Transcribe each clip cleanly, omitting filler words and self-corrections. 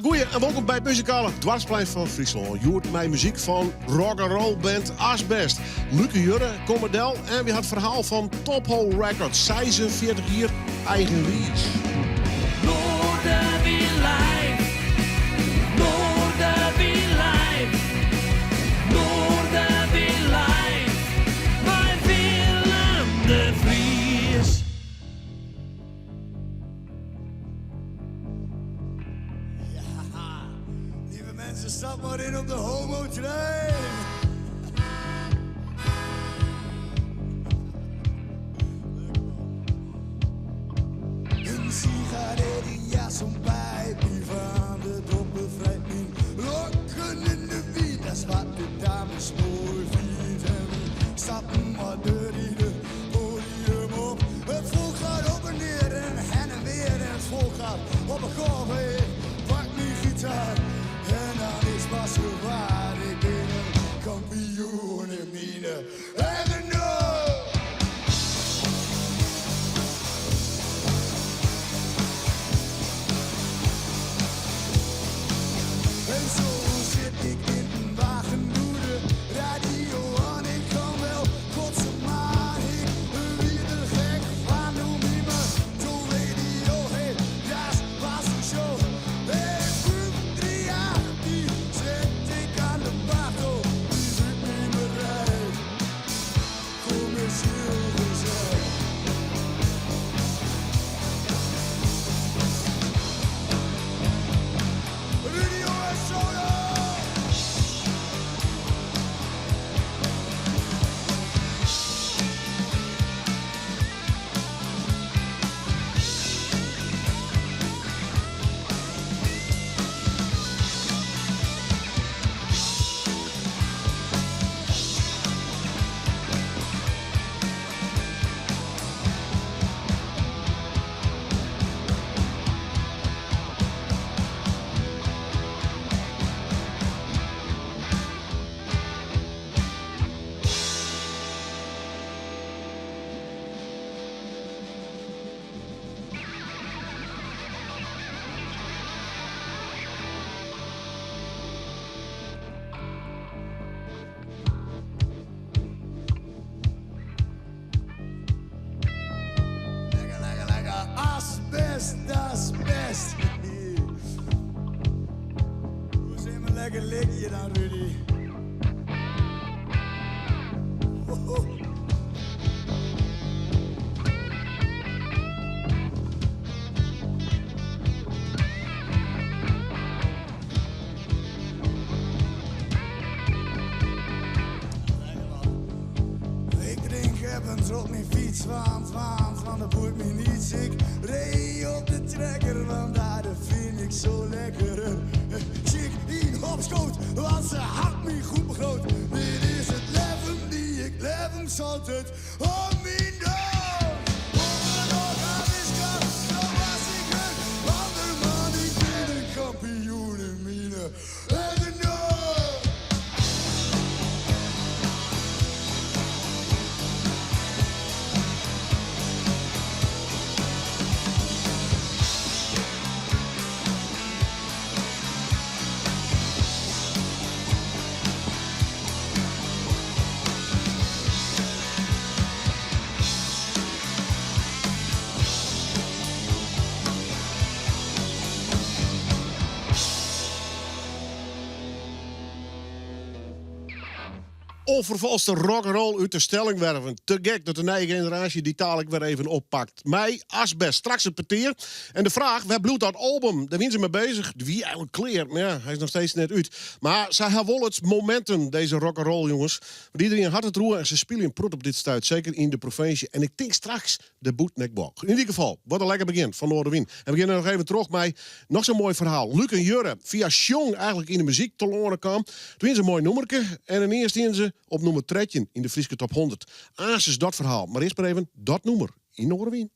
Goeie en welkom bij het muzikale Dwarsplein van Friesland. Je hoort mij muziek van rock'n'roll band Asbest. Luke Jurre, Commodel en we had het verhaal van Top Hole Records. 46 jaar eigen wies. Stap maar in op de homo-trein. Een sigaret in jas, een pijpje van de dop bevrijdt me. Rokken in de wiet, dat is wat de dames mooi vinden. Stappen maar door die podium op. Het volk gaat op en neer en heen en weer. En het volk gaat op een golf. Hey, pak mijn gitaar. En dan is pas waar ik ben een kampioen in mine. En no! En zo zit ik in een wagen door de radio aan. Ik kan wel kotsen, maar ik ben weer de gek van. Noem je me zo radio, hey, dat was een show. Hey, 3 jaar. Zet ik aan de battle, die zit niet meer rijdt. Commercieel gezegd. Radio en Solo! Lekker, asbest, dat is best. Hoe is een lekker likje dan, Rudy? Ik drink heb een trot mijn fiets, want dat boeit me niets. Ik reed op de trekker, want dat vind ik zo lekker. Chick in op schoot, want ze had me goed begroot. Dit is het leven die ik leven zat het om mijn dood. Onderdag aan is kant, zo was ik een ander man. Ik ben een kampioen in mine. En de nood. Onvervalste rock'n'roll uit de stelling werven. Te gek dat de nieuwe generatie die taal ik weer even oppakt. Mij, Asbest, straks het peteer. En de vraag, waar bloedt dat album? Daar zijn ze mee bezig. Wie eigenlijk kleer? Ja, hij is nog steeds net uit. Maar ze hebben wel het momentum, deze rock'n'roll jongens. Want iedereen had het roer en ze spelen in prot op dit stuit. Zeker in de provincie. En ik denk straks de bootneckbok. In ieder geval, wat een lekker begin van Noorderwien. En we beginnen nog even terug bij nog zo'n mooi verhaal. Luc en Jurre, via Sjong eigenlijk in de muziek te loren kwam. Toen is een mooi nummerke. En ineens in ze op nummer 13 in de Frieske Top 100. Aas is dat verhaal. Maar eerst maar even dat nummer in Noorderwien.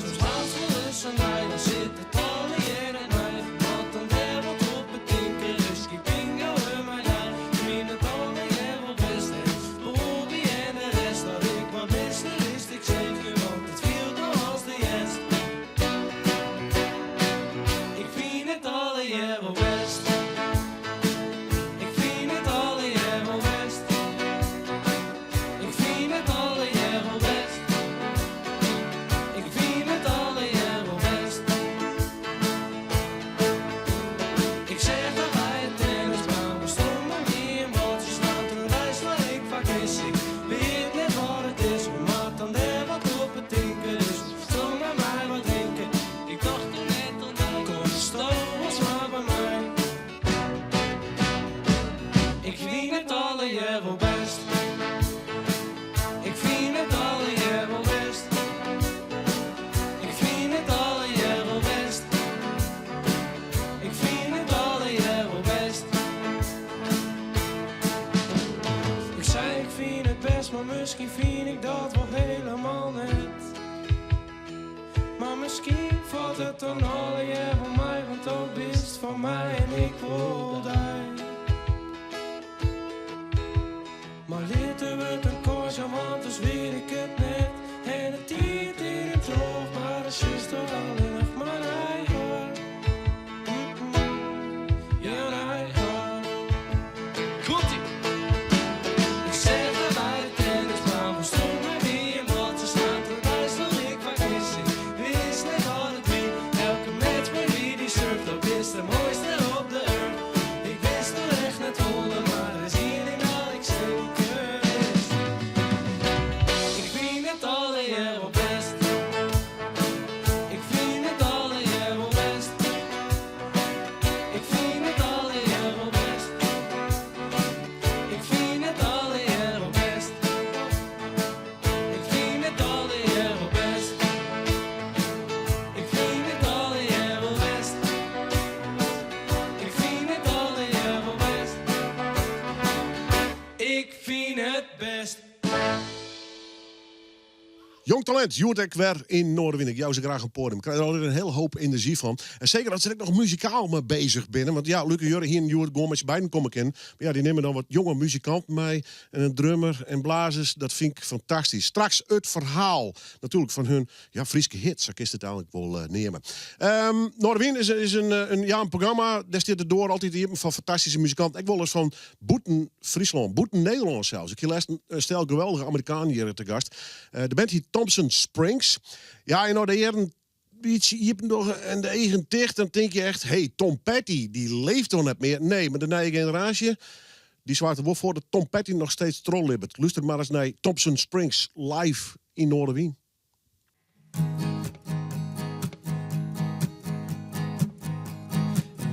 Zo slaat ze dus een meid, dan zit het al niet in het meid. misschien vind ik dat wel helemaal net. Maar misschien valt het dan alle jaar van mij, want ook is van mij en ik wil die. Maar dit wordt een korsje, want dus weet ik het net. En het diert in het droog, maar de zuster alleen nog mijn eigen. Ja, mijn eigen. Komt-ie! Ik zeg maar bij de tennisbaan, we stonden weer, want ze staan te wijzen, ik vergis ik. Wist net wat het wie, elke match met wie die surft, dat is de mooiste op de earth. Ik wist er echt net hollen, maar er is hier in dat ik zeker wist. Ik vind het alle jaar wel best. Ik vind het alle jaar wel best. Ik vind het alle jaar wel best. Ik vind het alle jaar wel best. Ik vind het alle jaar wel best. Ik vind het alle jaar wel best. Ik vind het alle jaar wel best. Ik vind het best. Jong talent, Joertek weer in Noorderwind. Ik jou ze graag een podium. Ik krijg er alweer een hele hoop energie van. En zeker dat ze er nog muzikaal mee bezig binnen. Want ja, Luc en Jurre hier in Joert gewoon met z'n beiden komen kennen. Maar ja, die nemen dan wat jonge muzikanten mee. En een drummer en blazers. Dat vind ik fantastisch. Straks het verhaal natuurlijk van hun Frieske hits. Zo is het eigenlijk wel nemen. Noorderwind is een programma. Daar zit het door altijd hier van fantastische muzikanten. Ik wil eens van Boeten Friesland. Boeten Nederland zelfs. Ik heb laatst een stel geweldige Amerikanen hier te gast. De band hier Thompson Springs. Ja, en nou de heren iets je hebt nog en de eigen ticht, dan denk je echt, hey, Tom Petty, die leeft toch niet meer. Nee, maar de nieuwe generatie, die zwaart er wel voor dat Tom Petty nog steeds trollibbert. Luister maar eens naar Thompson Springs live in Noorderwien.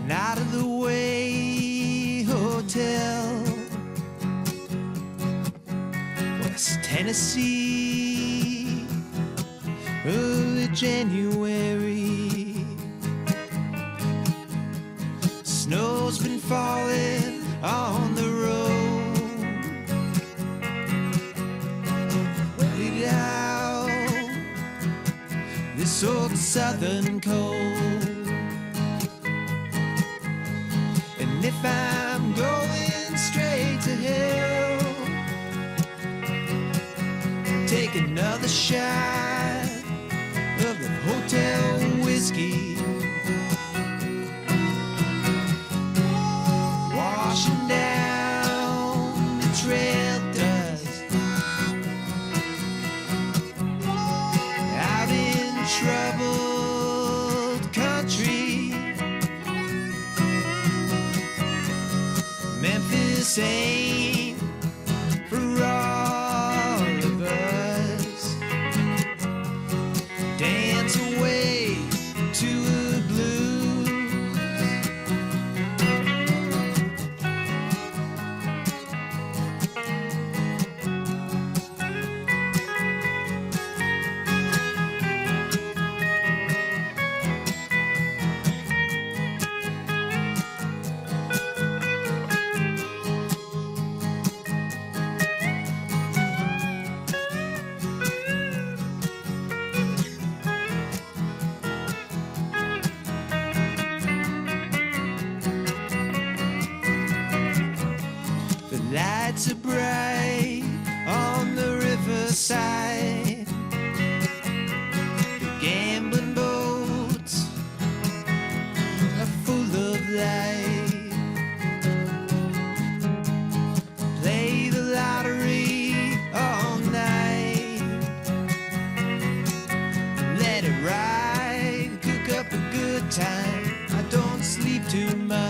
Out of the way hotel, West Tennessee, early January. Snow's been falling on the road. Wait out this old southern cold. And if I'm going straight to hell, take another shot of the hotel whiskey, washing down the trail dust out in troubled country. Memphis ain't for all of us. Dance away to a blues. The lights are bright on the riverside. The gambling boats are full of life. Play the lottery all night. Let it ride, cook up a good time. I don't sleep too much.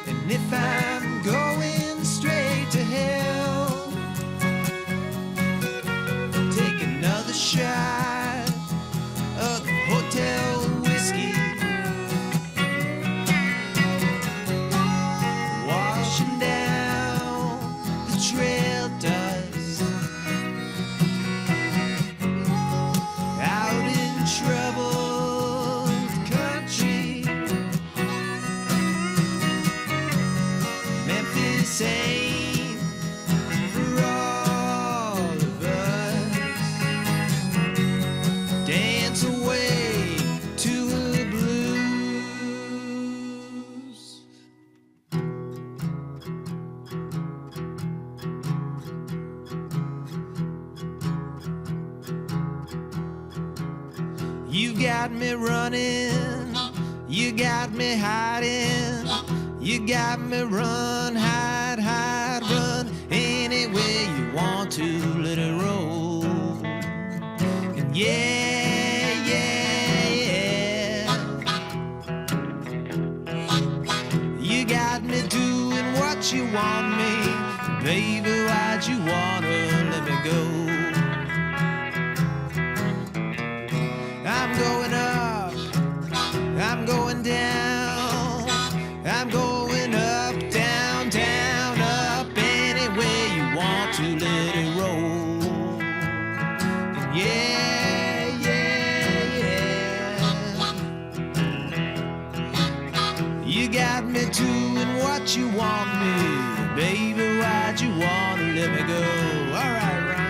And if I got me running, you got me hiding, you got me run, hide, hide, run, anywhere you want to, let it roll. And yeah, yeah, yeah, you got me doing what you want me, baby, why'd you wanna let me go? I'm going up, I'm going down, I'm going up, down, down, up, anywhere you want to, let it roll. And yeah, yeah, yeah, you got me doing what you want me, baby, why'd you wanna let me go? All right, Ryan.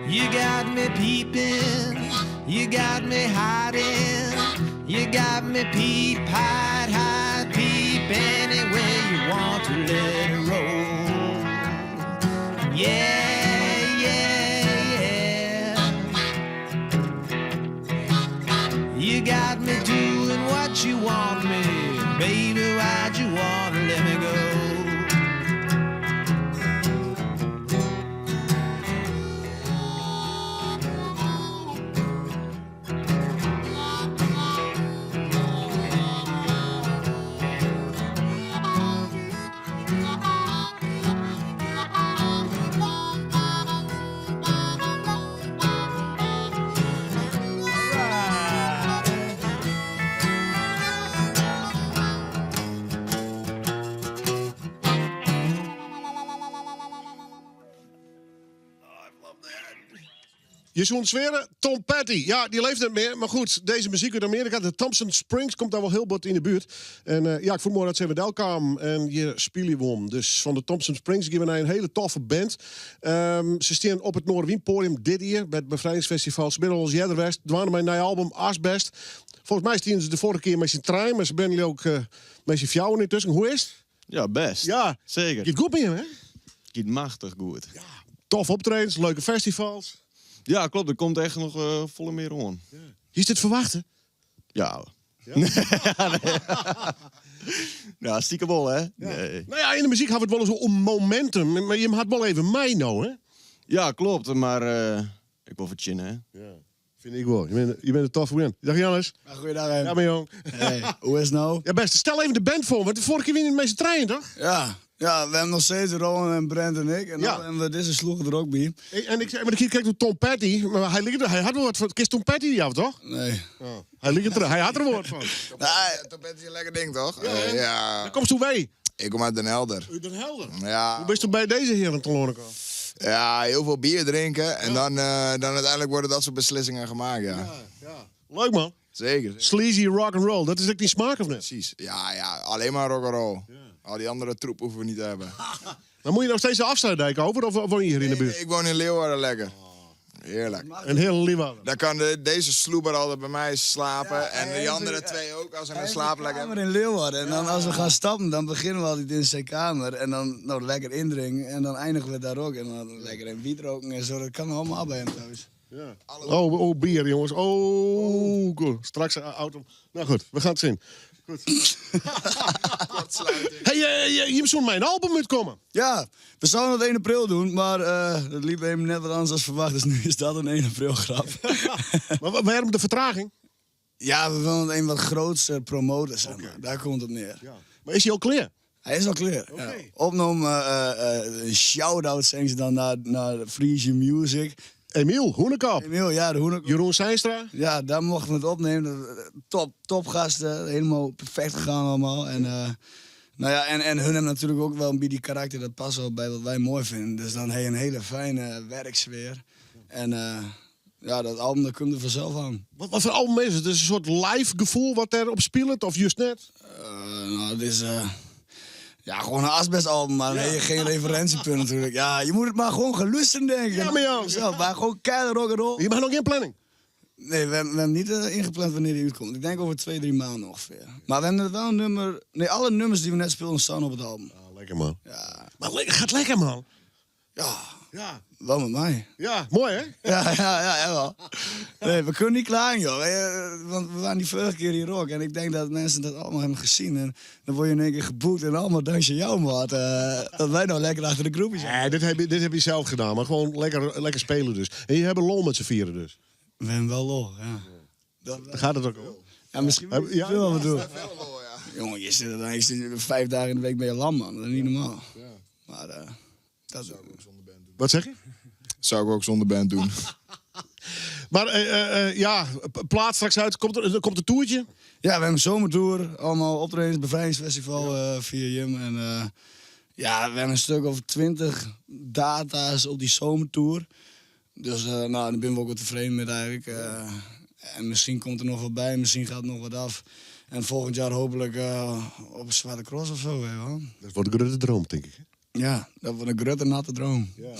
You got me peeping, you got me hiding, you got me peep, hide, hide, peep, anywhere you want to, let it roll. Yeah, yeah, yeah, you got me doing what you want me, baby, why'd you wanna let me go? Je zo'n zweren, Tom Petty. Ja, die leeft niet meer. Maar goed, deze muziek uit Amerika, de Thompson Springs, komt daar wel heel wat in de buurt. En ja, ik vermoed dat ze weer kwamen en je spelen won. Dus van de Thompson Springs geven we naar een hele toffe band. Ze staan op het Noorderwienpodium dit jaar bij het Bevrijdingsfestival. Ze zijn al eerder geweest. Het waren mijn nieuwe album Asbest. Volgens mij staan ze de vorige keer met zijn trein, maar ze zijn jullie ook met zijn vrouwen intussen. Hoe is het? Ja, best. Ja, Zeker. je goed met hem, hè? Gaat machtig goed. Tof optredens, leuke festivals. Ja, klopt. Er komt echt nog volle meer on. Is dit verwachten? Ja. Ja, stiekem wel, hè? Nee. Nou ja, in de muziek hebben we het wel eens om momentum. Maar je had wel even mij nou, hè? Ja, klopt. Maar ik wil verchinnen, hè? Ja, vind ik wel. Je bent een toffe win. Dag Jannes. Goeiedag, hè. Ja, mijn jong. Hey, hoe is het nou? Ja, best. Stel even de band voor. Want de vorige keer win je met z'n trein, toch? Ja, we hebben nog steeds Rowan en Brent en ik. En Ja. dan hebben we deze sloegen er ook bij. En ik zei, maar ik kijk naar Tom Petty. Maar hij had wel wat van. Kist Tom Petty jou, toch? Nee. Hij had er een woord van. Top is een lekker ding, toch? Ja. Dan komt zo bij. Ik kom uit Den Helder. U Den Helder. Ja. Hoe bent u bij deze heren te lonen komen? Ja, heel veel bier drinken. En dan uiteindelijk worden dat soort beslissingen gemaakt, ja. Leuk, man. Zeker. Sleazy rock and roll. Dat is echt die smaak, of net? Precies. Ja, alleen maar rock'n'roll. Al die andere troep hoeven we niet te hebben. Dan moet je nog steeds de afsluitdijk over of woon je hier in de buurt? Nee, ik woon in Leeuwarden lekker. Heerlijk. Een hele lieve. Dan kan deze sloeber altijd bij mij slapen. En die andere twee ook, als ze een slaapplek kamer hebben. in Leeuwarden. En dan als we gaan stappen, dan beginnen we altijd in zijn kamer. En dan nou, lekker indringen. En dan eindigen we daar ook. En dan lekker een wiet roken en zo. Dat kan allemaal bij hem thuis. Ja. Oh, bier, jongens. Oh, goed. Straks een auto. Nou goed, we gaan het zien. Goed. Hey, je hebt zo'n mijn album uitkomen. Ja, we zouden het 1 april doen. Maar dat liep even net wat anders dan verwacht. Dus nu is dat een 1 april grap. Maar waarom de vertraging? Ja, we willen het een wat grootste promoten, zeg maar. Daar komt het neer. Ja. Maar is hij al clear? Hij is al klaar. Ja. Opnomen, een shout-out zeggen ze dan naar Frisian Music. Emiel Hoenekap. Emiel, ja, de Hoenek. Jeroen Seinstra. Ja, daar mochten we het opnemen. Top gasten, helemaal perfect gegaan allemaal. En, nou ja, en hun hebben natuurlijk ook wel een beetje karakter, dat past wel bij wat wij mooi vinden. Dus dan heb je een hele fijne werksfeer. En ja, dat album dat komt er vanzelf aan. Wat voor album is het? Het is een soort live gevoel wat erop speelt, of juist net? Nou, het is ja, gewoon een asbestalbum, maar nee, geen referentiepunt natuurlijk. Ja, je moet het maar gewoon gaan luisteren, denk ik. Ja, maar jou. Zelf, maar gewoon keihard rock'n'roll. Je mag nog geen planning. Nee, we hebben niet ingepland wanneer die uitkomt. Ik denk over 2-3 maanden ongeveer. Maar we hebben er wel een nummer... Nee, alle nummers die we net speelden staan op het album. Lekker man. Ja, Maar gaat lekker man. ja, Ja. wel met mij. Ja, mooi hè? Ja, wel. Nee, we kunnen niet klagen, joh. Want we waren die vorige keer hier ook. En ik denk dat mensen dat allemaal hebben gezien. En dan word je in één keer geboekt en allemaal dankzij jou, maat. Dat wij nou lekker achter de groepjes zijn. Nee, dit heb je zelf gedaan, maar gewoon lekker spelen dus. En je hebt een lol met z'n vieren dus. We hebben wel lol, ja. Daar gaat het ook om. Ja, misschien Ja, ja, veel wat doen. Ja. Jongen, je zit er dan 5 dagen in de week bij je lam, man. Dat is niet normaal. Maar dat is ook Wat zeg je? Zou ik ook zonder band doen. Maar ja, plaat straks uit. Komt er een toertje? Ja, we hebben een zomertour. Allemaal optredens, bevrijdingsfestival via Jim. En ja, we hebben een stuk of 20 data's op die zomertour. Dus nou, daar ben we ook wel tevreden met eigenlijk. En misschien komt er nog wat bij, misschien gaat er nog wat af. En volgend jaar hopelijk op een Zwarte Cross of zo, weet je wel. Dat wordt een grote droom, denk ik. Hè? Ja, dat wordt een grote natte droom. Ja.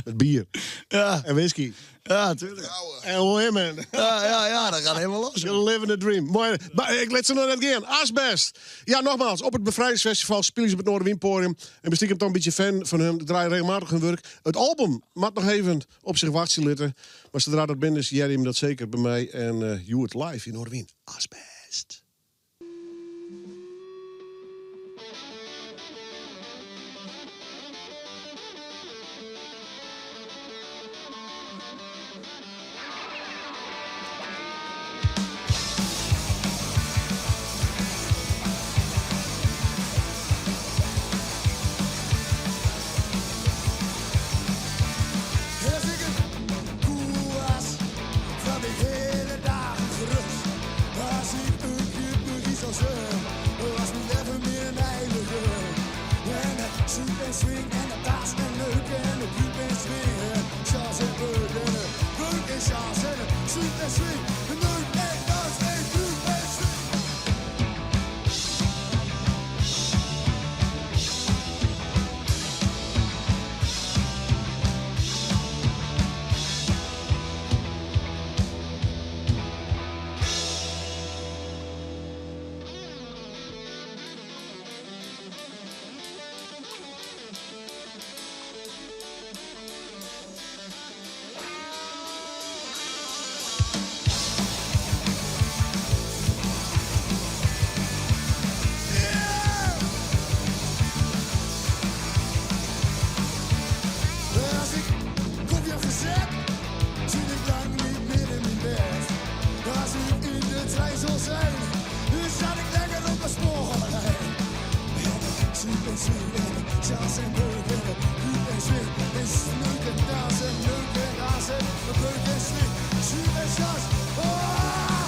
Met bier. Ja, En whisky. ja, tuurlijk. En women. Ja, dat gaat helemaal los. You're living the dream. Mooi. Maar ik let ze nog net gaan. Asbest. Ja, nogmaals. Op het Bevrijdingsfestival spelen ze op het Noorderwienporium. En ben ik dan een beetje fan van hun. Draaien regelmatig hun werk. Het album mag nog even op zich wachten litten. Maar zodra dat binnen is, jij hem dat zeker bij mij. En you it live in Noorderwien. Asbest. Als ik een koe was, van de hele dagen gerust. Als ik een keer nog iets zou zeggen, was mijn leven meer een heilige. En het zoek en swing en de taas en leuk en de piep en swing. Chance en beuk en de beuk en chance en de zoek en swing. En leuk en dans en piep en swing. Als ik koffie heb gezet, zit ik lang niet meer in mijn bed. Als ik in de trein zal zijn, dan zat ik lekker op mijn spoorlijn. Zoek en swing en chance en beuk en piep en swing. En sneuk en dans en leuk en raas en beuk en swing. Zoek en chance, oh!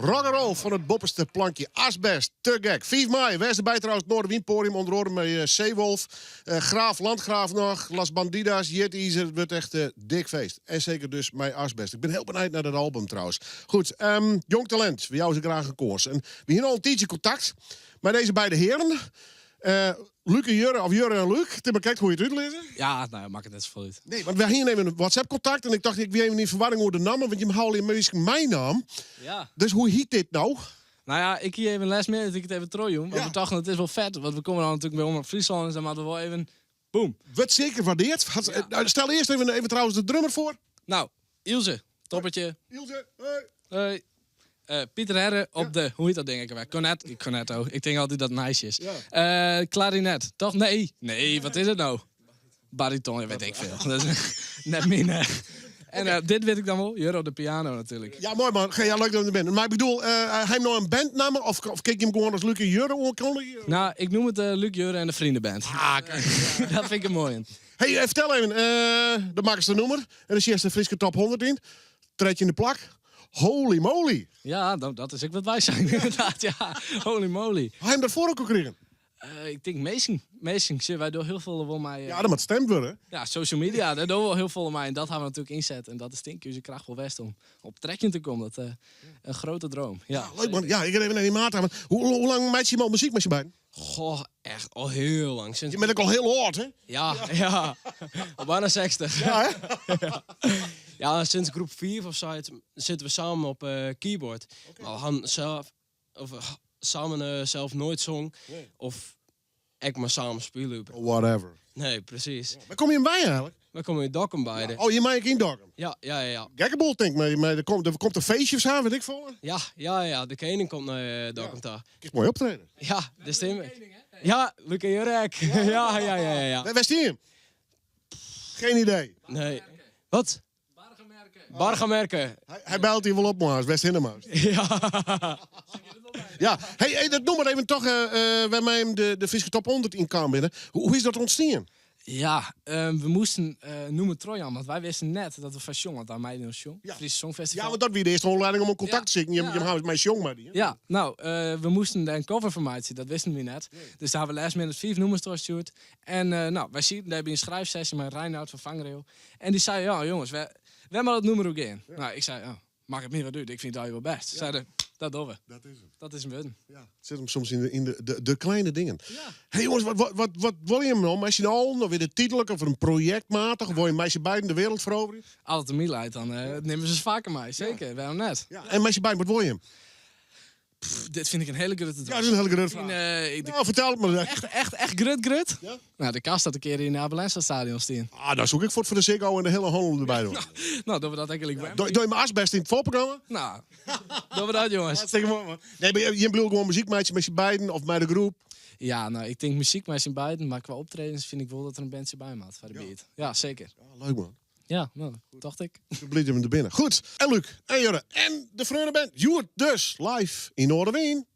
Rock'n'roll van het bopperste plankje. Asbest, te gek. 5 mei, wees erbij trouwens het Noorderwienpodium. Onder andere met Zeewolf, Graaf, Landgraaf nog, Las Bandidas, Jetties. Het wordt echt dik feest. En zeker dus mijn Asbest. Ik ben heel benieuwd naar dat album trouwens. Goed, jong talent. Voor jou is ik graag een koers. En we hebben al een tijdje contact met deze beide heren. Luc en Jurre, of Jurre en Luc. Tim, kijk hoe je het uitlezen. Ja, nou, maak het net zo uit. Nee, want wij hier nemen een WhatsApp-contact. En ik dacht, ik wil even in verwarring over de naam. Want je haalt in mijn naam. Ja. Dus hoe heet dit nou? Nou ja, ik hier even les meer dat ik het even trooi doen. Want Ja. we dachten, het is wel vet. Want we komen dan natuurlijk bij Omroep Friesland. En dan hadden we wel even... Boom. Wordt zeker waardeerd. Stel eerst even trouwens de drummer voor. Nou, Ilse, toppertje. Ilse, hey. Pieter Herre op de... Hoe heet dat ding? Cornetto. Ik denk altijd dat het meisje is. Ja. Klarinet. Toch? Nee, wat is het nou? Bariton, weet ik veel. Dat is net min. En dit weet ik dan wel. Jurre op de piano natuurlijk. Ja, mooi man. Ja, leuk dat je er bent. Maar ik bedoel, hij heeft nou een bandnaam? Of kijk je hem gewoon als Luc en Jurre onkondigen? Nou, ik noem het Luc, Jurre en de Vriendenband. Ah, kijk. Dat vind ik er mooi in. Hey, vertel even. De makkelijkste nummer. En dan zie je de Friese top 100 in. Tred je in de plak. Holy moly. Ja, dat is ook wat wij zijn inderdaad. Ja, holy moly. Hij hem daarvoor ook al gekregen. Ik denk Meesing. Wij doen heel veel voor mij. Ja, dat moet stemd worden. Ja, social media, daar doen we heel veel voor mij. En dat gaan we natuurlijk inzetten. En dat is denk ik je kracht wel best om op trekje te komen. Dat een grote droom. Ja, Leuk man. Ja, ik ga even naar die maat aan. Hoe lang maakt je al muziek met je beiden? Goh, echt al heel lang. Sinds... Je bent ook al heel oud, hè? Ja. Al bijna 60. Ja, hè? Ja, sinds groep 4 of zo zitten we samen op keyboard. Maar we gaan samen zelf nooit zong. Nee. Of ik maar samen spelen. Whatever. Nee, precies. Waar kom je in bij eigenlijk? We komen in Dokkum beide. Oh, je maakt in Dokkum. Ja. Gekkeboel, denk ik. Maar er komt een feestje of zo, weet ik veel. Ja. De koning komt naar Dokkum daar. Kijk, mooi optreden. Ja, de stem. Ja, Luc en Jurek. Ja. Waar is die in? Geen idee. Nee. Wat? Bargemerken. Hij belt hier wel op, maar West Hindermaas. Ja. Ja, hey, dat noem maar even toch, waar mij hem de Friese top 100 in kan binnen. Hoe is dat ontstaan? Ja, we moesten noemen Trojan, want wij wisten net dat we van Jong, want daar meiden een Jong, Ja. Friese Songfestival. Ja, want dat wie de eerste onleiding om een contact te zoeken. Je houdt mij jong maar die. Hè? Ja, nou, we moesten een coverformatie, dat wisten we net. Dus daar hebben we last minute 5 nummers doorgestuurd. En nou, wij zien, daar hebben een schrijfsessie met Reinoud van Vangrail. En die zei, ja jongens, we hebben dat nummer ook in. Ja. Nou, ik zei, ja, maak het meer wat uit, ik vind dat je wel best. Zeiden, dat doen we. Dat is hem. Dat is een win. Ja, het zit hem soms in de kleine dingen. Ja. Hey jongens, wat wil je hem nou? Als je nou of weer de titellijk of een projectmatig, of wil je meisje beiden de wereld veroveren? Altijd een mielheid, dan nemen ze vaker mij. Zeker, wel net. Ja. En meisje beiden, wat wil je hem? Dit vind ik een hele grote Ja, dat is een hele grote vraag. Nou, vertel het maar. Echt grut. Ja? Nou, de kast had een keer in het Abelensta stadion staan. Ah, daar zoek ik voor de Ziggo en de hele handel erbij doen. Nou, doen we dat eigenlijk. Doe je mijn asbest in het voorprogramma? Nou, doen we dat, jongens. Hartstikke mooi, man. Nee, maar je bedoelt gewoon muziekmeisje met je beiden of met de groep. Ja, nou, ik denk muziek met z'n beiden, maar qua optredens vind ik wel dat er een bandje bij maakt voor de beat. Ja, zeker. Ja, leuk man. Ja, nou, dacht ik. Ik blieb hem er binnen. Goed. En Luc, en Jurre, en de Freunde Band. Joert dus live in Noorderwien.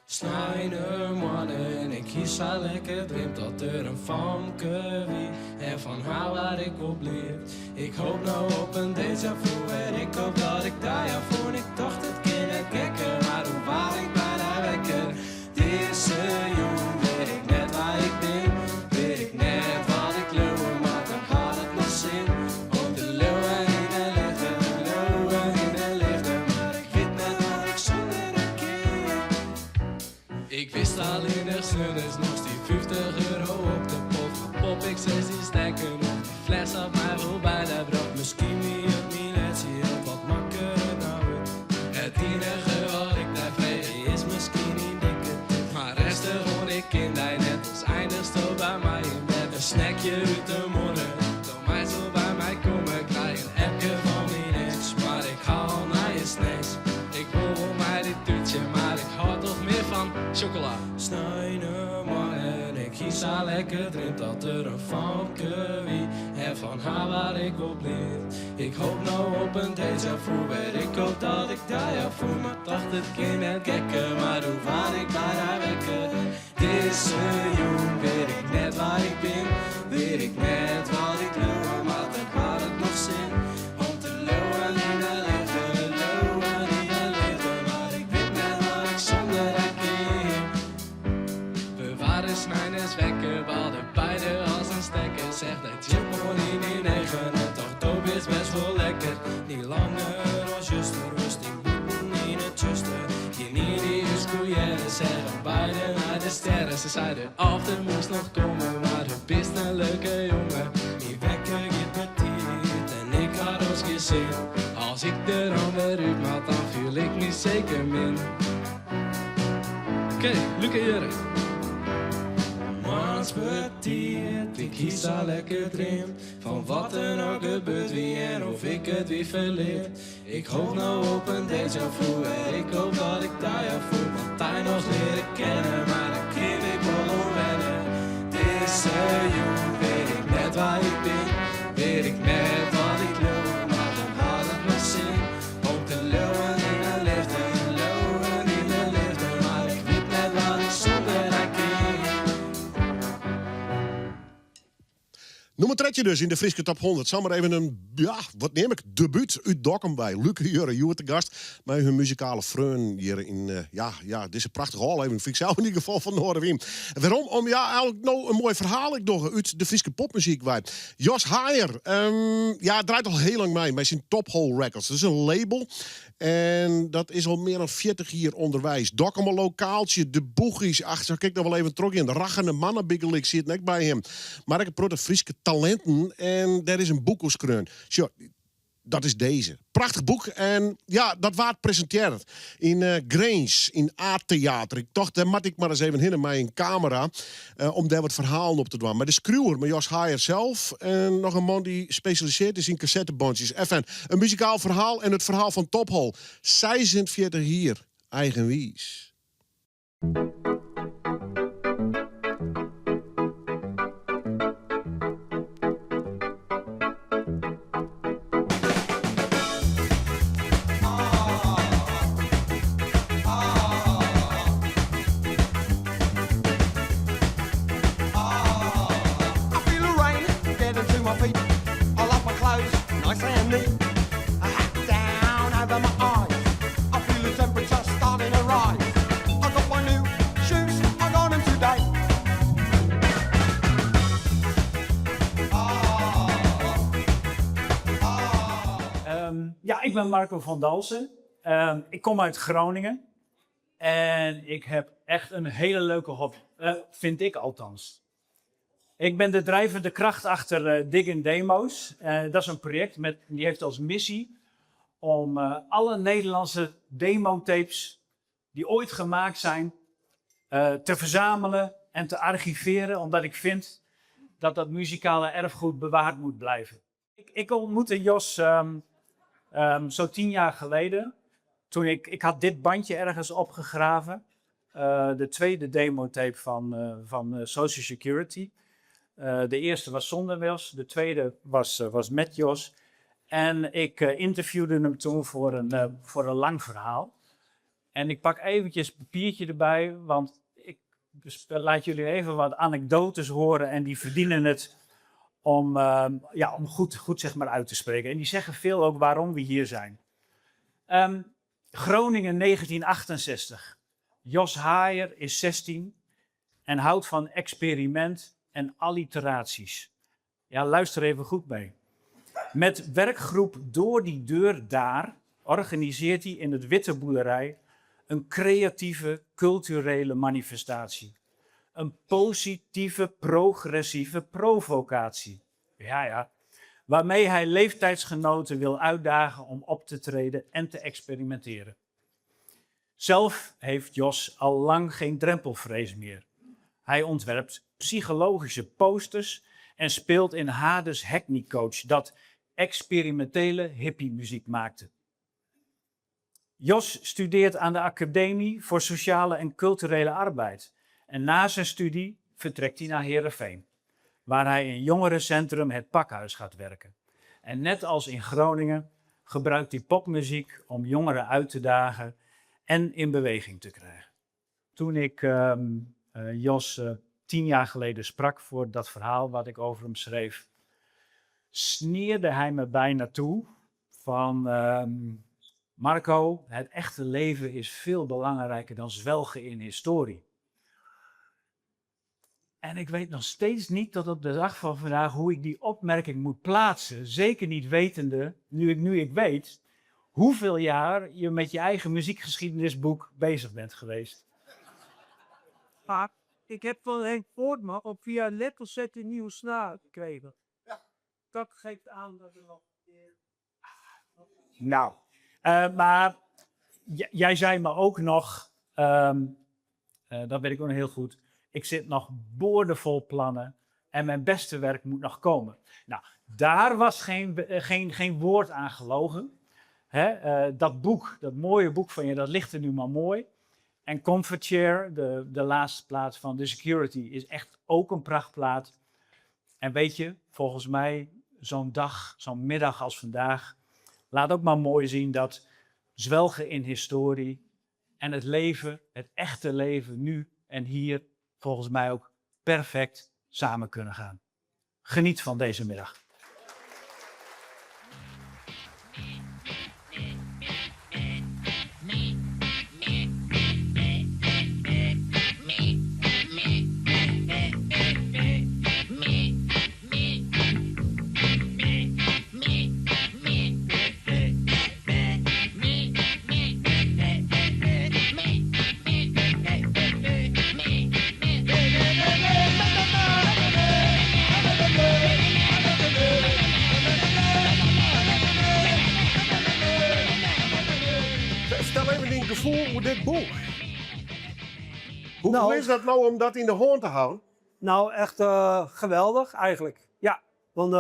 Snijder en ik kies zo lekker dreamt dat er een famke wie en van haar waar ik op leer. Ik hoop nou op een déjà vu en ik hoop dat ik daar ja voor. Ik dacht het kind het gekker, maar hoe waar ik bijna wekker. Deze jong weet ik net waar ik ben, weet ik net wat ik leeuwen, maar dan had het nog zin. Om de leeuwen in de lichten, de leeuwen in de lichten, maar ik weet net wat ik zonder een keer. Ik wist al in de is nog die 50 euro op de pot. Pop ik 16 stekken op die fles op mij voorbij dat brood. Misschien niet het minetje of wat makkelijker nou het enige wat ik daar vrede is misschien niet dikke tip. Maar resten vond ik in die net als eindigste bij mij in bed. Een snackje uit de morgen, door mij zo bij mij komen. Krijg een appje van mijn ex, maar ik haal naar je snacks. Ik wil voor mij dit toetje, maar ik hou toch meer van chocola. Snijden man en ik kies al lekker dreamt dat er een famke wie en van haar waar ik op leer. Ik hoop nou op een déjà vu, weet ik hoop dat ik daar ja voor. Maar dacht het kind en gekke, maar hoe waar ik bijna wekker. Deze jong weet ik net waar ik ben, weet ik net stekker. Zeg dat je gewoon in 9 en toch doop is best wel lekker. Niet langer als juster, rust in boeten in het juster. Geen die is couillère, zeggen beide naar de sterren. Ze zeiden af, er moest nog komen, maar het bist een leuke jongen. Die wekker je betiert en ik had ons geen zin. Als ik er dan weer uit maak, dan viel ik niet zeker min. Oké, Luc en Jurre. Mans betiert, ik kies al lekker drin. Van wat er ook gebeurt, wie en of ik het weer verleer. Ik hoop nou op een déjà vu en ik hoop dat ik daar jou voel. Want hij nog leren kennen, maar dan kan ik wel onwennen. Deze jongen weet ik net waar ik ben, weet ik net wat ik wil. Maar dan had het nog zin om te lowen in de liefde, lowen in de liefde. Maar ik weet net wat ik zonder haar ken. Nummer 3 dus in de Friese Top 100. Zal maar even een, ja, wat neem ik? Debuut uit Dokkum bij. Luc en Jurre, jullie te gast. Met hun muzikale vreun hier in, deze prachtige hal. Vind ik zelf in ieder geval van Noorderwiem. Waarom? Om, eigenlijk nou een mooi verhaal ik nog uit de Friese popmuziek bij. Jos Haier, draait al heel lang mee. Bij zijn Top Hole Records. Dat is een label. En dat is al meer dan 40 jaar onderwijs. Dokkum een lokaaltje, de boegies. Ach, zo kijk nog wel even terug in. De rachende mannenbiggelik zit net bij hem. Maar ik heb de Friese talenten en daar is een boek over. Zo, dat is deze. Prachtig boek. En ja, dat waard presenteerd in Grange, in A-theater. Ik dacht, daar moet ik maar eens even heen met een camera om daar wat verhalen op te doen. Maar de schreeuwer, met Jos Haier zelf en nog een man die specialiseert is in cassettebandjes. Even een muzikaal verhaal en het verhaal van Top Hole. 46 hier, eigenwies. Ik ben Marco van Dalsen. Ik kom uit Groningen. En ik heb echt een hele leuke hobby. Vind ik althans. Ik ben de drijvende kracht achter Dig Demo's. Dat is een project die heeft als missie om alle Nederlandse demotapes die ooit gemaakt zijn te verzamelen en te archiveren. Omdat ik vind dat dat muzikale erfgoed bewaard moet blijven. Ik ontmoette Jos zo 10 jaar geleden. Toen ik had dit bandje ergens opgegraven. De tweede demotape van Social Security. De eerste was zonder Jos. De tweede was met Jos. En ik interviewde hem toen voor een lang verhaal. En ik pak eventjes een papiertje erbij. Want ik laat jullie even wat anekdotes horen. En die verdienen het om goed zeg maar uit te spreken. En die zeggen veel ook waarom we hier zijn. Groningen 1968. Jos Haier is 16 en houdt van experiment en alliteraties. Ja, luister even goed mee. Met werkgroep Door die Deur Daar organiseert hij in het Witte Boerderij een creatieve culturele manifestatie. Een positieve, progressieve provocatie. Ja. Waarmee hij leeftijdsgenoten wil uitdagen om op te treden en te experimenteren. Zelf heeft Jos al lang geen drempelvrees meer. Hij ontwerpt psychologische posters en speelt in Hades Hackney Coach, dat experimentele hippiemuziek maakte. Jos studeert aan de Academie voor Sociale en Culturele Arbeid. En na zijn studie vertrekt hij naar Heerenveen, waar hij in jongerencentrum Het Pakhuis gaat werken. En net als in Groningen gebruikt hij popmuziek om jongeren uit te dagen en in beweging te krijgen. Toen ik Jos 10 jaar geleden sprak voor dat verhaal wat ik over hem schreef, sneerde hij me bijna toe van Marco, het echte leven is veel belangrijker dan zwelgen in historie. En ik weet nog steeds niet tot op de dag van vandaag hoe ik die opmerking moet plaatsen. Zeker niet wetende, nu ik weet, hoeveel jaar je met je eigen muziekgeschiedenisboek bezig bent geweest. Maar ik heb van Henk Voortman op via Letterset een nieuwe snaar gekregen. Dat geeft aan dat er nog... Nou, maar jij zei me ook nog, dat weet ik ook nog heel goed, ik zit nog boordevol plannen en mijn beste werk moet nog komen. Nou, daar was geen woord aan gelogen. Hè? Dat boek, dat mooie boek van je, dat ligt er nu maar mooi. En Comfort Chair, de laatste plaat van The Security, is echt ook een prachtplaat. En weet je, volgens mij, zo'n dag, zo'n middag als vandaag, laat ook maar mooi zien dat zwelgen in historie en het leven, het echte leven nu en hier, volgens mij ook perfect samen kunnen gaan. Geniet van deze middag. Stel even een gevoel voor dit boek. Hoe Nou. is dat nou om dat in de hand te houden? Nou, echt geweldig eigenlijk. Ja, want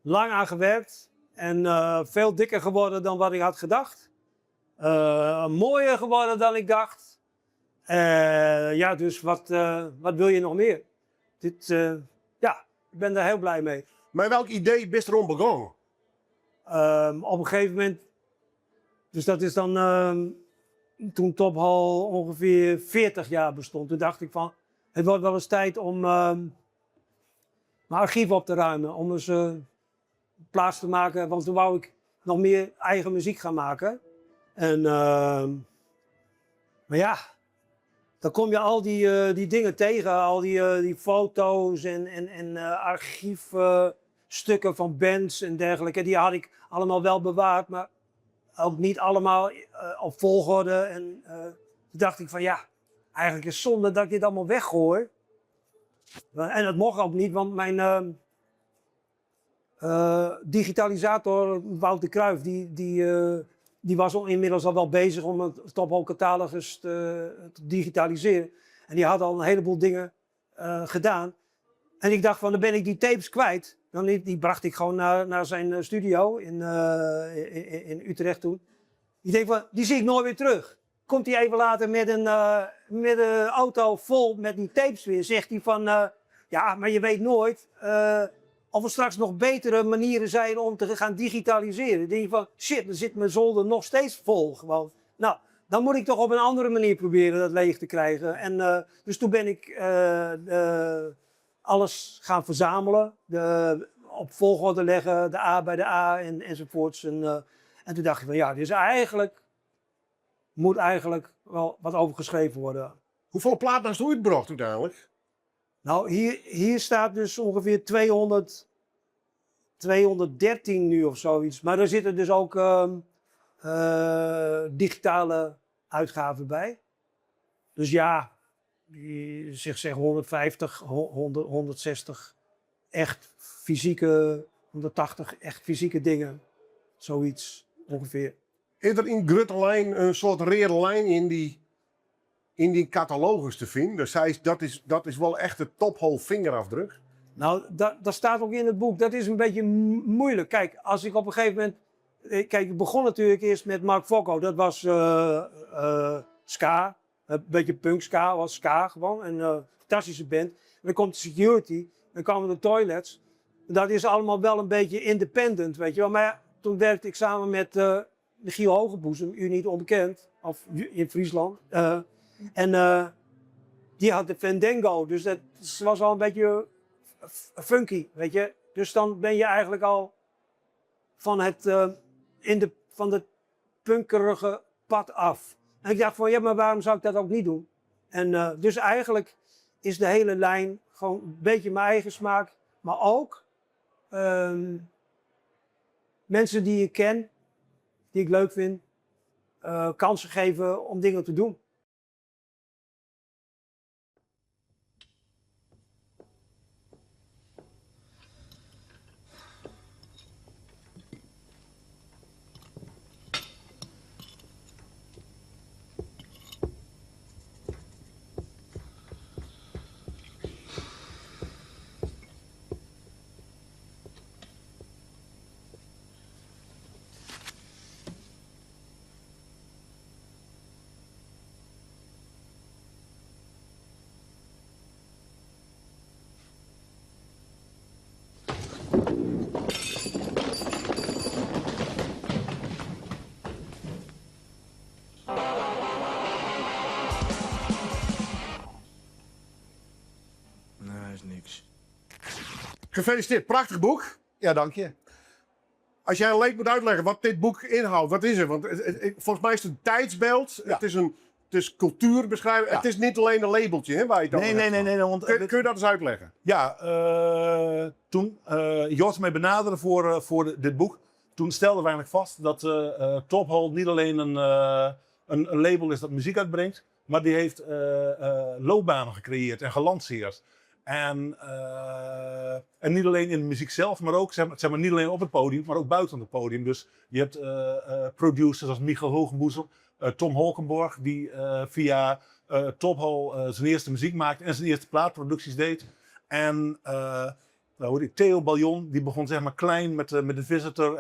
lang aan gewerkt en veel dikker geworden dan wat ik had gedacht. Mooier geworden dan ik dacht. Ja, dus wat wil je nog meer? Ja, ik ben daar heel blij mee. Maar welk idee best erom begonnen? Op een gegeven moment, dus dat is dan toen Top Hall ongeveer 40 jaar bestond. Toen dacht ik van, het wordt wel eens tijd om mijn archief op te ruimen. Om eens plaats te maken, want toen wou ik nog meer eigen muziek gaan maken. En, maar ja, dan kom je al die dingen tegen, al die foto's en archiefstukken van bands en dergelijke. Die had ik allemaal wel bewaard, maar ook niet allemaal op volgorde. En toen dacht ik van ja, eigenlijk is het zonde dat ik dit allemaal weggooi. En dat mocht ook niet, want mijn digitalisator Wouter Cruijff, die was inmiddels al wel bezig om het Top Hall catalogus te digitaliseren. En die had al een heleboel dingen gedaan. En ik dacht van, dan ben ik die tapes kwijt. Die bracht ik gewoon naar zijn studio in Utrecht toen. Ik denk van, die zie ik nooit weer terug. Komt hij even later met een auto vol met die tapes weer. Zegt hij van, ja, maar je weet nooit of er straks nog betere manieren zijn om te gaan digitaliseren. Dan denk je van, shit, dan zit mijn zolder nog steeds vol gewoon. Nou, dan moet ik toch op een andere manier proberen dat leeg te krijgen. En dus toen ben ik alles gaan verzamelen. Op volgorde leggen, de A bij de A enzovoorts. En toen dacht ik van ja, moet eigenlijk wel wat over geschreven worden. Hoeveel platen hast u uitgebracht uiteindelijk? Nou, hier staat dus ongeveer 213 nu of zoiets. Maar er zitten dus ook digitale uitgaven bij. Dus ja, zeg 150, 100, 160 echt fysieke, 180 echt fysieke dingen. Zoiets ongeveer. Is er in Gruttelijn een soort rode lijn in die catalogus te vinden? Dus dat is wel echt de Top Hall vingerafdruk. Nou, dat staat ook in het boek. Dat is een beetje moeilijk. Kijk, als ik op een gegeven moment... Kijk, ik begon natuurlijk eerst met Mark Focko. Dat was ska. Een beetje punk ska, was ska gewoon. Een fantastische band. En dan komt de Security. Dan komen de Toilets. Dat is allemaal wel een beetje independent, weet je wel. Maar ja, toen werkte ik samen met Michiel Hogeboezem, u niet onbekend. Of in Friesland. Die had de Fandango. Dus dat was al een beetje funky, weet je. Dus dan ben je eigenlijk al van het punkerige pad af. En ik dacht van, ja, maar waarom zou ik dat ook niet doen? En dus eigenlijk is de hele lijn gewoon een beetje mijn eigen smaak. Maar ook mensen die ik ken, die ik leuk vind, kansen geven om dingen te doen. Nee, is niks. Gefeliciteerd, prachtig boek. Ja, dank je. Als jij een leek moet uitleggen wat dit boek inhoudt, wat is het? Want volgens mij is het een tijdsbeeld, Ja. het is cultuurbeschrijving. Ja. Het is niet alleen een labeltje hè, waar je het over hebt. Nee. Want, Kun je dat eens uitleggen? Ja, toen Jos mij benaderde voor dit boek, toen stelden we eigenlijk vast dat Top Hole niet alleen een label is dat muziek uitbrengt, maar die heeft loopbanen gecreëerd en gelanceerd. En niet alleen in de muziek zelf, maar ook zeg maar, niet alleen op het podium, maar ook buiten het podium. Dus je hebt producers als Michael Hogenboezem, Tom Holkenborg, die via Top Hole zijn eerste muziek maakte en zijn eerste plaatproducties deed. En Theo Baljon, die begon zeg maar klein met de Visitor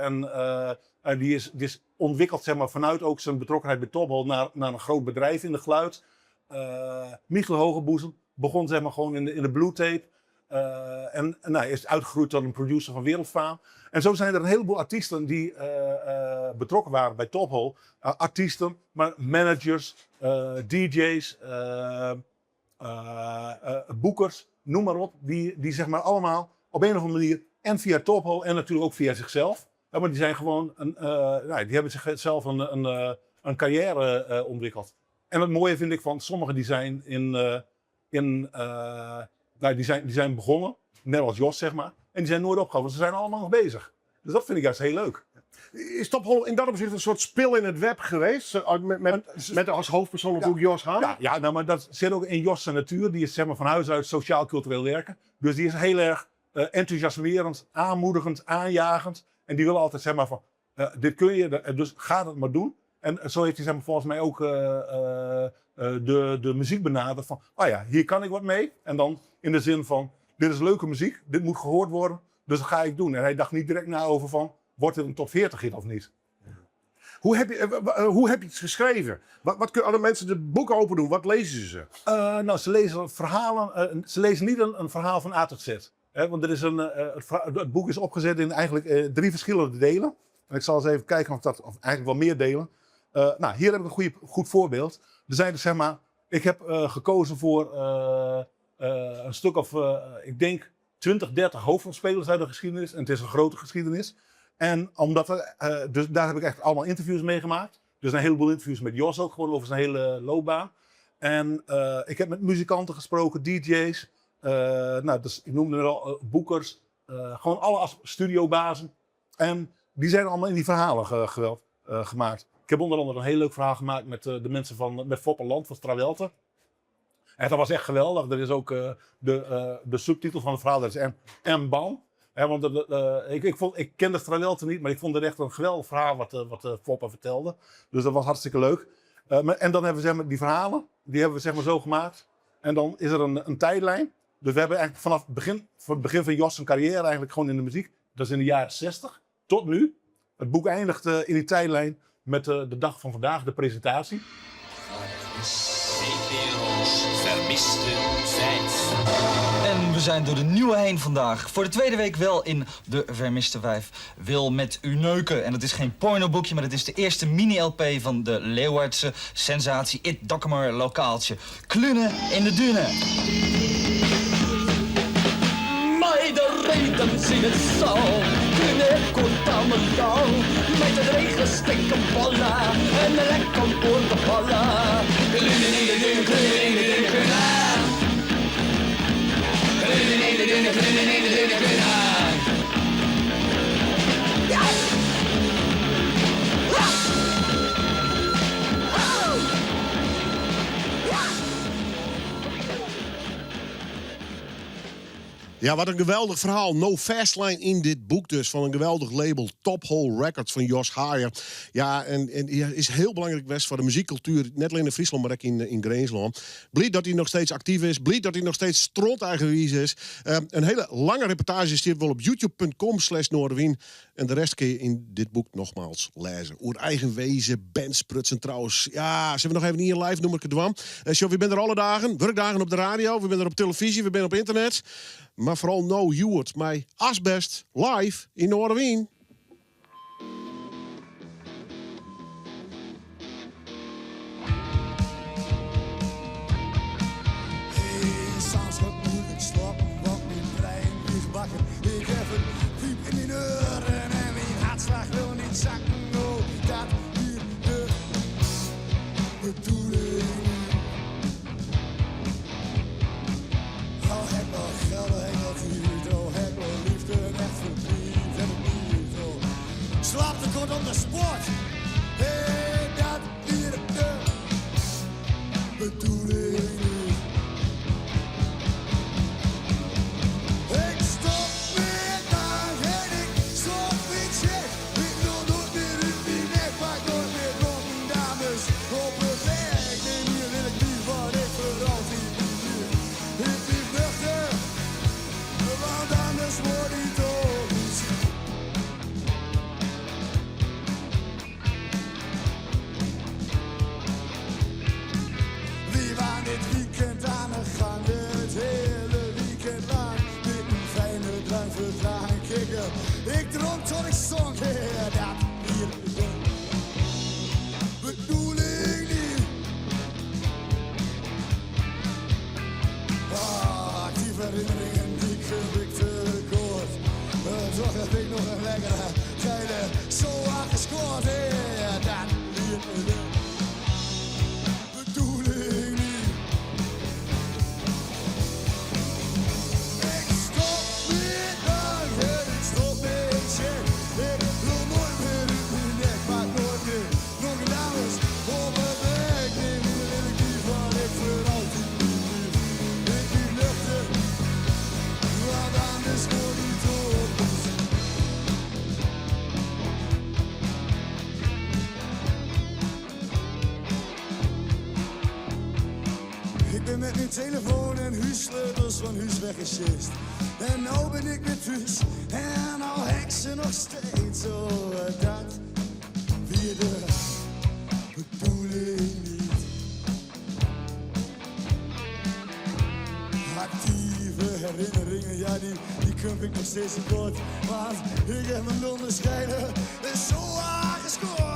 en die is ontwikkeld zeg maar, vanuit ook zijn betrokkenheid bij Top Hole naar een groot bedrijf in de geluid. Michael Hogenboezem begon zeg maar gewoon in de Blue Tape. En is uitgegroeid tot een producer van wereldfaam. En zo zijn er een heleboel artiesten die betrokken waren bij Top Hole. Artiesten, maar managers, DJ's, boekers, noem maar op. Die zeg maar allemaal op een of andere manier en via Top Hole en natuurlijk ook via zichzelf. Maar die zijn gewoon die hebben zichzelf een carrière ontwikkeld. En het mooie vind ik van sommigen die zijn die zijn begonnen, net als Jos zeg maar. En die zijn nooit opgehouden, ze zijn allemaal nog bezig. Dus dat vind ik juist heel leuk. Is Top Hole in dat opzicht een soort spil in het web geweest? Met als hoofdpersoon natuurlijk Jos Haan? Ja, nou, maar dat zit ook in Jos' zijn natuur. Die is zeg maar, van huis uit sociaal-cultureel werken. Dus die is heel erg enthousiasmerend, aanmoedigend, aanjagend. En die wil altijd zeg maar van, dit kun je, dus ga het maar doen. En zo heeft hij zeg maar, volgens mij ook de muziek benaderd van, hier kan ik wat mee. En dan in de zin van, dit is leuke muziek, dit moet gehoord worden, dus dat ga ik doen. En hij dacht niet direct na over van, wordt dit een top 40 hit of niet? Hoe heb je het geschreven? Wat kunnen alle mensen de boeken open doen? Wat lezen ze? Nou, ze lezen verhalen. Ze lezen niet een verhaal van A tot Z. Hè, want er is het boek is opgezet in eigenlijk 3 verschillende delen. En ik zal eens even kijken of eigenlijk wel meer delen. Hier heb ik een goed voorbeeld. Er zijn dus zeg maar, ik heb gekozen voor een stuk of, ik denk 20, 30 hoofdrolspelers uit de geschiedenis. En het is een grote geschiedenis. En omdat dus daar heb ik echt allemaal interviews mee gemaakt. Dus een heleboel interviews met Jos ook, gewoon over zijn hele loopbaan. En ik heb met muzikanten gesproken, DJ's. Dus ik noemde er al boekers. Gewoon alle studiobazen. En die zijn allemaal in die verhalen gemaakt. Ik heb onder andere een heel leuk verhaal gemaakt met de mensen met Fopperland van Strawelte. En dat was echt geweldig. Er is ook de subtitel van het verhaal, dat is M-Ban. Want ik kende Strawelte niet, maar ik vond het echt een geweldig verhaal wat Fopper vertelde. Dus dat was hartstikke leuk. En dan hebben we zeg maar, die verhalen, die hebben we zeg maar, zo gemaakt. En dan is er een tijdlijn. Dus we hebben eigenlijk vanaf het begin van Jos' carrière eigenlijk gewoon in de muziek. Dat is in de jaren 60 tot nu. Het boek eindigt in die tijdlijn met de dag van vandaag, de presentatie. CPRO's vermiste vijf. En we zijn door de nieuwe heen vandaag. Voor de tweede week wel in de Vermiste Vijf. Wil met u neuken. En het is geen pornoboekje, maar het is de eerste mini-LP van de Leeuwardse sensatie It Dokkemer lokaaltje. Klunen in de Dune. De redens in het zal, kunnen kort aan mijn touw. Met de regen stikken ballen en de lek komt door de ballen. Klunen in de dune, klunen in de dune, klunen. Ja, wat een geweldig verhaal. No Fastline in dit boek dus. Van een geweldig label. Top Hole Records van Jos Haier. Ja, en is heel belangrijk geweest voor de muziekcultuur. Net alleen in Friesland, maar ook in Greensland. Blij dat hij nog steeds actief is. Blij dat hij nog steeds stront-eigenwijs is. Een hele lange reportage is hier wel op youtube.com/Noorderwien. En de rest kun je in dit boek nogmaals lezen. Oer eigen wezen, bandsprutsen trouwens. Ja, zullen we nog even niet in live noemen, ik het dwam. We zijn er alle dagen. Werkdagen op de radio. We zijn er op televisie. We zijn op internet. Maar vooral no you het mij Asbest live in Noorderwien. Hey, soms wat moeilijk slapen, want mijn brein ligt wakker. Ik heb een piep in mijn oren en mijn hartslag wil niet zakken. Oh, dat hier de bedoeling. Oh, heb wel geld, heb wel vuur, oh, heb wel liefde en echt verdriet, heb ik niet, oh. Slaap te kort om de sport. Hey, dat hier de bedoeling. Ik stop met dag en ik stop niet zeg. Ik wil nooit meer uit die nek, pak nooit meer dronken dames op een weg. Nee, hier wil ik niet, want ik vooral die hier. Ik blijf nuchter, want anders word ik dood. We waren dit weekend aan de gang, het hele weekend lang. Met een fijne drank verdragen kikken. Ik dronk tot ik stonk, ja, dat hier de bedoeling niet. Ah, actieve herinneringen, die kun ik te kort. Toch heb ik nog een lekkere geile zo hard gescoord, ja, dat hier de bedoeling niet. Ik stop met dag en ik stop met check. Ik wil nooit meer uit mijn nek, maak nooit meer dronken dames op een weg. Nee, nu wil ik niet, want ik voor altijd niet. Ik ben nuchter, want anders word ik dood. Ik ben met mijn telefoon en huissleutels van huis weggesjeest. En nou ben ik weer thuis en nou hek ze nog steeds. Oh, dat weer de bedoeling niet. Actieve herinneringen, ja die kun ik nog steeds te kort. Want ik heb mijn onderscheiden en zo aangescoord.